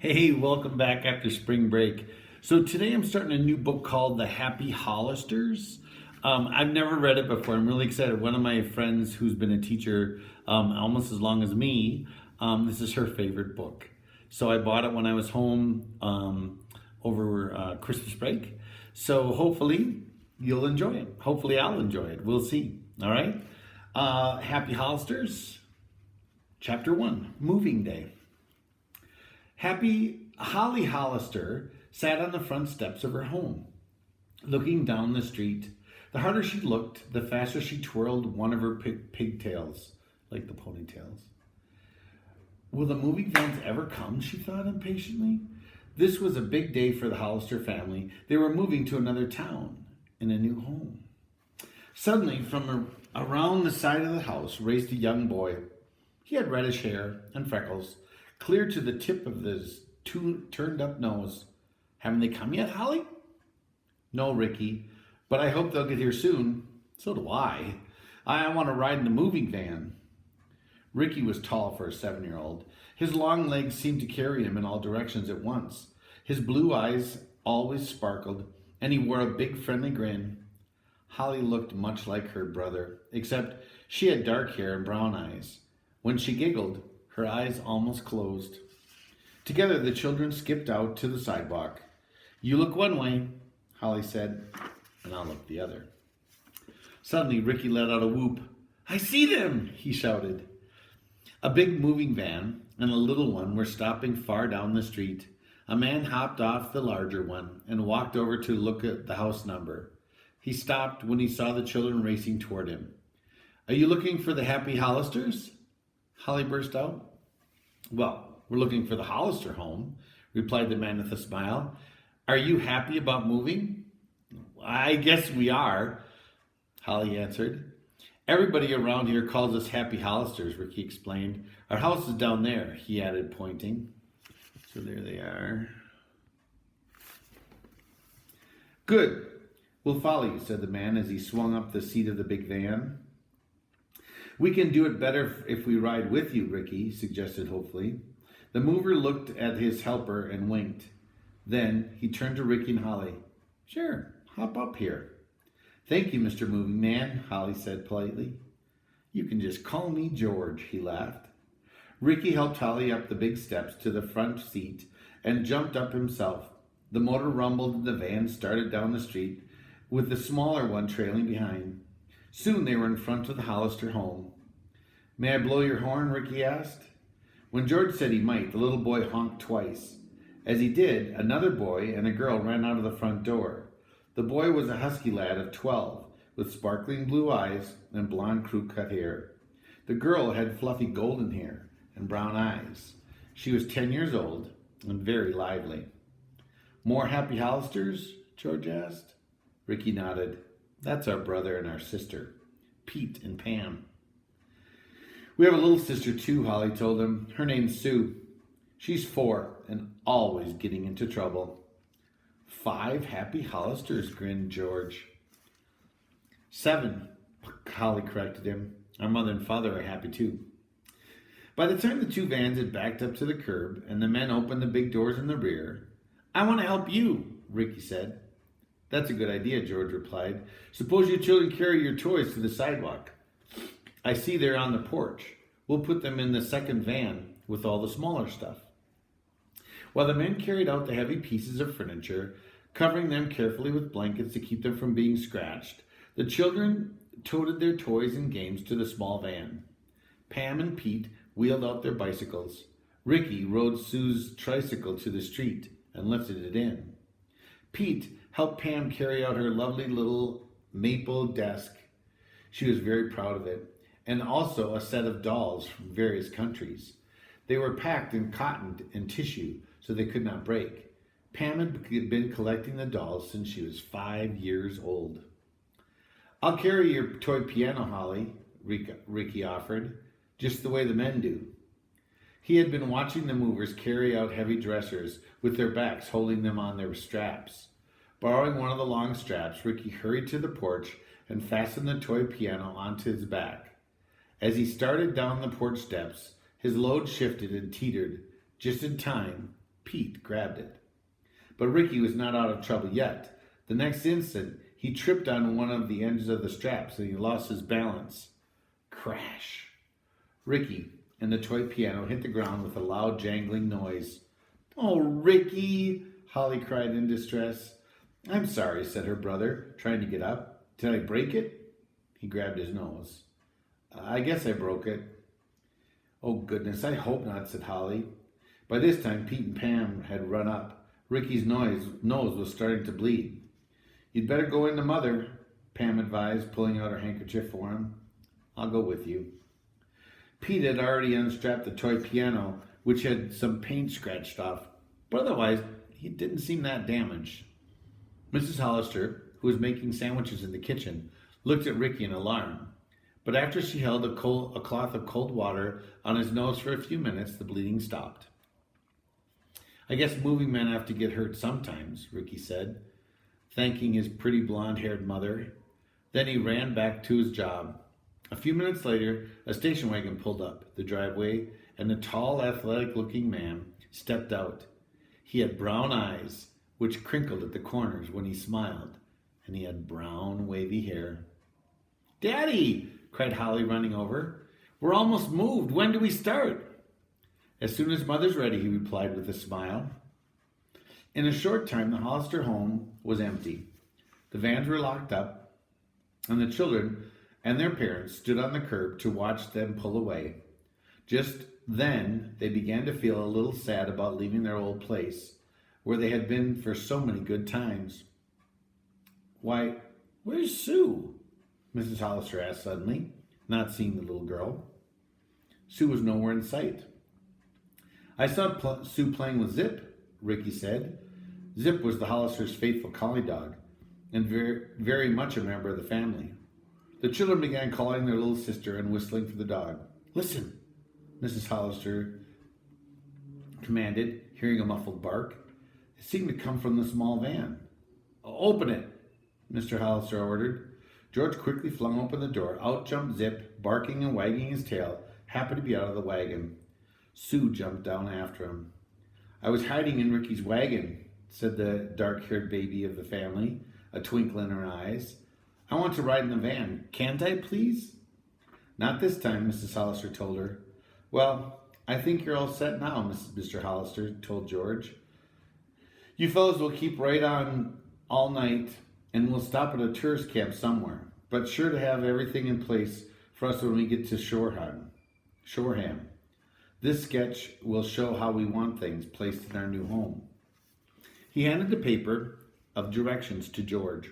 Hey, welcome back after spring break. So today I'm starting a new book called The Happy Hollisters. I've never read it before. I'm really excited. One of my friends who's been a teacher almost as long as me, this is her favorite book. So I bought it when I was home over Christmas break. So hopefully you'll enjoy it. Hopefully I'll enjoy it. We'll see. All right. Happy Hollisters, Chapter 1, Moving Day. Happy Holly Hollister sat on the front steps of her home, looking down the street. The harder she looked, the faster she twirled one of her pigtails, like the ponytails. Will the moving vans ever come? She thought impatiently. This was a big day for the Hollister family. They were moving to another town in a new home. Suddenly, from around the side of the house raced a young boy. He had reddish hair and freckles, clear to the tip of his turned-up nose. Haven't they come yet, Holly? No, Ricky, but I hope they'll get here soon. So do I. I want to ride in the moving van. Ricky was tall for a 7-year-old. His long legs seemed to carry him in all directions at once. His blue eyes always sparkled, and he wore a big friendly grin. Holly looked much like her brother, except she had dark hair and brown eyes. When she giggled, her eyes almost closed. Together, the children skipped out to the sidewalk. You look one way, Holly said, and I'll look the other. Suddenly, Ricky let out a whoop. I see them, he shouted. A big moving van and a little one were stopping far down the street. A man hopped off the larger one and walked over to look at the house number. He stopped when he saw the children racing toward him. Are you looking for the Happy Hollisters? Holly burst out. Well, we're looking for the Hollister home, replied the man with a smile. Are you happy about moving? I guess we are, Holly answered. Everybody around here calls us Happy Hollisters, Ricky explained. Our house is down there, he added, pointing. So there they are. Good. We'll follow you, said the man as he swung up the seat of the big van. We can do it better if we ride with you, Ricky suggested hopefully. The mover looked at his helper and winked. Then he turned to Ricky and Holly. Sure, hop up here. Thank you, Mr. Moving Man, Holly said politely. You can just call me George, he laughed. Ricky helped Holly up the big steps to the front seat and jumped up himself. The motor rumbled and the van started down the street, with the smaller one trailing behind. Soon they were in front of the Hollister home. May I blow your horn? Ricky asked. When George said he might, the little boy honked twice. As he did, another boy and a girl ran out of the front door. The boy was a husky lad of 12, with sparkling blue eyes and blonde crew-cut hair. The girl had fluffy golden hair and brown eyes. She was 10 years old and very lively. More Happy Hollisters? George asked. Ricky nodded. That's our brother and our sister, Pete and Pam. We have a little sister too, Holly told him. Her name's Sue. She's 4 and always getting into trouble. 5 Happy Hollisters, grinned George. 7, Holly corrected him. Our mother and father are happy too. By the time the 2 vans had backed up to the curb and the men opened the big doors in the rear, I want to help you, Ricky said. That's a good idea, George replied. Suppose you children carry your toys to the sidewalk. I see they're on the porch. We'll put them in the second van with all the smaller stuff. While the men carried out the heavy pieces of furniture, covering them carefully with blankets to keep them from being scratched, the children toted their toys and games to the small van. Pam and Pete wheeled out their bicycles. Ricky rode Sue's tricycle to the street and lifted it in. Pete helped Pam carry out her lovely little maple desk. She was very proud of it, and also a set of dolls from various countries. They were packed in cotton and tissue so they could not break. Pam had been collecting the dolls since she was 5 years old. I'll carry your toy piano, Holly, Ricky offered, just the way the men do. He had been watching the movers carry out heavy dressers with their backs holding them on their straps. Borrowing one of the long straps, Ricky hurried to the porch and fastened the toy piano onto his back. As he started down the porch steps, his load shifted and teetered. Just in time, Pete grabbed it. But Ricky was not out of trouble yet. The next instant, he tripped on one of the ends of the straps and he lost his balance. Crash! Ricky and the toy piano hit the ground with a loud jangling noise. "Oh, Ricky!" Holly cried in distress. "I'm sorry," said her brother, trying to get up. "Did I break it?" He grabbed his nose. "I guess I broke it." "Oh, goodness, I hope not," said Holly. By this time, Pete and Pam had run up. Ricky's nose was starting to bleed. "You'd better go in to Mother," Pam advised, pulling out her handkerchief for him. "I'll go with you." Pete had already unstrapped the toy piano, which had some paint scratched off, but otherwise, he didn't seem that damaged. Mrs. Hollister, who was making sandwiches in the kitchen, looked at Ricky in alarm. But after she held a cloth of cold water on his nose for a few minutes, the bleeding stopped. "I guess moving men have to get hurt sometimes," Ricky said, thanking his pretty blonde-haired mother. Then he ran back to his job. A few minutes later, a station wagon pulled up the driveway, and a tall, athletic-looking man stepped out. He had brown eyes, which crinkled at the corners when he smiled, and he had brown, wavy hair. "Daddy!" cried Holly, running over. "We're almost moved. When do we start?" "As soon as Mother's ready," he replied with a smile. In a short time, the Hollister home was empty. The vans were locked up, and the children and their parents stood on the curb to watch them pull away. Just then, they began to feel a little sad about leaving their old place, where they had been for so many good times. "Why, where's Sue?" Mrs. Hollister asked suddenly, not seeing the little girl. Sue was nowhere in sight. "I saw Sue playing with Zip," Ricky said. Zip was the Hollister's faithful collie dog, and very much a member of the family. The children began calling their little sister and whistling for the dog. "Listen," Mrs. Hollister commanded, hearing a muffled bark. It seemed to come from the small van. "Open it," Mr. Hollister ordered. George quickly flung open the door. Out jumped Zip, barking and wagging his tail, happy to be out of the wagon. Sue jumped down after him. "I was hiding in Ricky's wagon," said the dark-haired baby of the family, a twinkle in her eyes. "I want to ride in the van. Can't I, please?" "Not this time," Mrs. Hollister told her. "Well, I think you're all set now," Mr. Hollister told George. "You fellows will keep right on all night, and we'll stop at a tourist camp somewhere, but sure to have everything in place for us when we get to Shoreham. This sketch will show how we want things placed in our new home." He handed the paper of directions to George.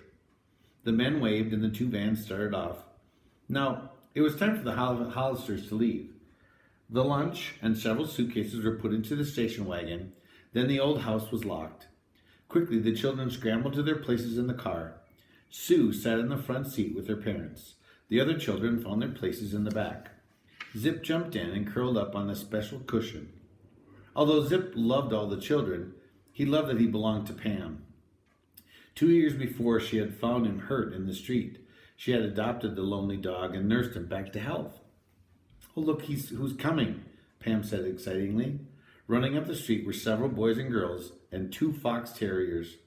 The men waved and the two vans started off. Now, it was time for the Hollisters to leave. The lunch and several suitcases were put into the station wagon. Then the old house was locked. Quickly, the children scrambled to their places in the car. Sue sat in the front seat with her parents. The other children found their places in the back. Zip jumped in and curled up on the special cushion. Although Zip loved all the children, he loved that he belonged to Pam. 2 years before, she had found him hurt in the street. She had adopted the lonely dog and nursed him back to health. "Oh, look, who's coming," Pam said excitingly. Running up the street were several boys and girls and 2 fox terriers.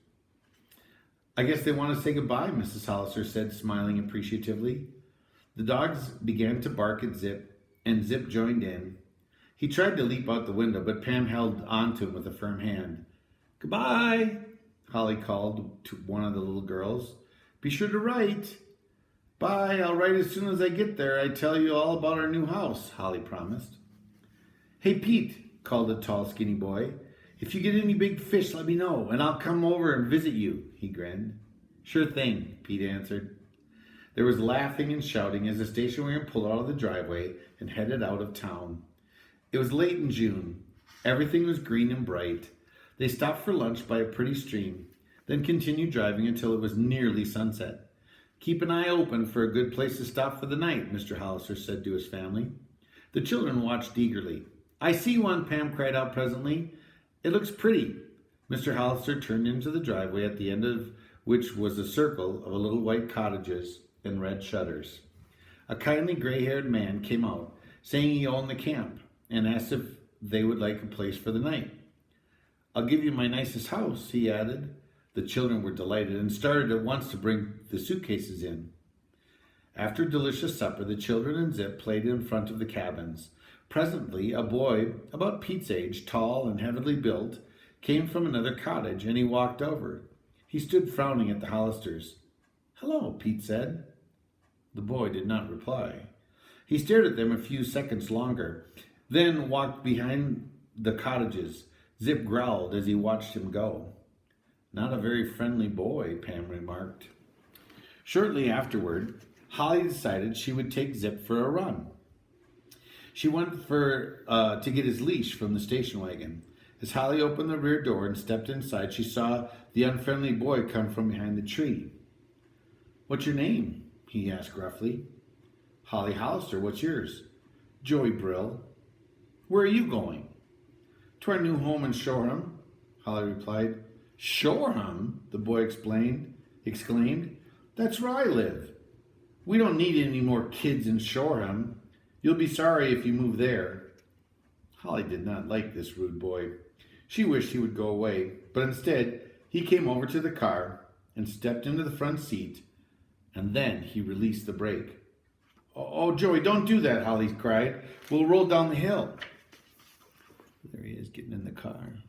"I guess they want to say goodbye," Mrs. Hollister said, smiling appreciatively. The dogs began to bark at Zip, and Zip joined in. He tried to leap out the window, but Pam held on to him with a firm hand. "Goodbye," Holly called to one of the little girls. "Be sure to write." "Bye, I'll write as soon as I get there. I tell you all about our new house," Holly promised. "Hey, Pete," called a tall, skinny boy. "If you get any big fish, let me know, and I'll come over and visit you," he grinned. "Sure thing," Pete answered. There was laughing and shouting as the station wagon pulled out of the driveway and headed out of town. It was late in June. Everything was green and bright. They stopped for lunch by a pretty stream, then continued driving until it was nearly sunset. "Keep an eye open for a good place to stop for the night," Mr. Hollister said to his family. The children watched eagerly. "I see one," Pam cried out presently. "It looks pretty." Mr. Hollister turned into the driveway, at the end of which was a circle of little white cottages and red shutters. A kindly gray-haired man came out, saying he owned the camp, and asked if they would like a place for the night. I'll give you my nicest house, he added. The children were delighted and started at once to bring the suitcases in. After a delicious supper, the children and Zip played in front of the cabins. Presently, a boy, about Pete's age, tall and heavily built, came from another cottage, and he walked over. He stood frowning at the Hollisters. "Hello," Pete said. The boy did not reply. He stared at them a few seconds longer, then walked behind the cottages. Zip growled as he watched him go. "Not a very friendly boy," Pam remarked. Shortly afterward, Holly decided she would take Zip for a run. She went to get his leash from the station wagon. As Holly opened the rear door and stepped inside, she saw the unfriendly boy come from behind the tree. "What's your name?" he asked gruffly. "Holly Hollister. What's yours?" "Joey Brill." "Where are you going?" "To our new home in Shoreham," Holly replied. "Shoreham?" the boy exclaimed. "That's where I live. We don't need any more kids in Shoreham. You'll be sorry if you move there." Holly did not like this rude boy. She wished he would go away, but instead he came over to the car and stepped into the front seat, and then he released the brake. Oh, Joey, don't do that," Holly cried. "We'll roll down the hill." There he is, getting in the car.